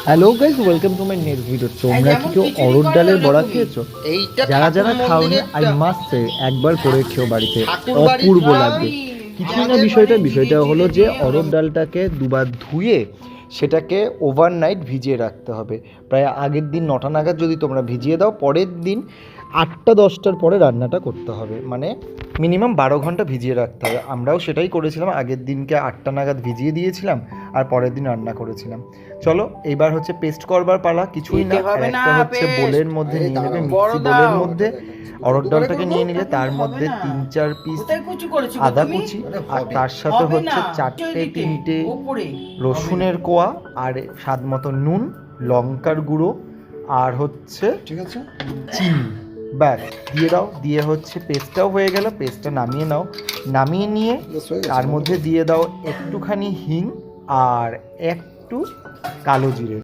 Hello guys, welcome to my next video. তোমরা কি কেউ অরহর ডালের বড়া খেয়েছো? যারা যারা খাওনি, আই মাস্ট সে একবার করে খেও বাড়িতে, অপূর্ব লাগবে। কিছুই না, বিষয়টা হলো যে অরহর ডালটাকে দুবার ধুয়ে সেটাকে ওভারনাইট ভিজিয়ে রাখতে হবে। প্রায় আগের দিন 9টা নাগাদ যদি তোমরা ভিজিয়ে দাও, পরের দিন 8টা-10টার পরে রান্নাটা করতে হবে, মানে মিনিমাম 12 ঘন্টা ভিজিয়ে রাখতে হবে। আমরাও সেটাই করেছিলাম, আগের দিনকে 8টা নাগাদ ভিজিয়ে দিয়েছিলাম আর পরের দিন রান্না করেছিলাম। চলো এইবার হচ্ছে পেস্ট করবার পালা। কিছুই না, একটা হচ্ছে বোলের মধ্যে নিয়ে নেবে, মিক্সি বোলের মধ্যে অরহর ডালটাকে নিয়ে নিলে তার মধ্যে 3-4 পিস আদা কুচি, আর তার সাথে হচ্ছে 4-3টে রসুনের কোয়া, আর স্বাদ মতো নুন, লঙ্কার গুঁড়ো, আর হচ্ছে ঠিক আছে চিনি। ব্যাস দিয়ে দাও, দিয়ে হচ্ছে পেস্টটাও হয়ে গেল। পেস্টটা নামিয়ে নাও, নামিয়ে নিয়ে তার মধ্যে দিয়ে দাও একটুখানি হিং আর একটু কালো জিরে।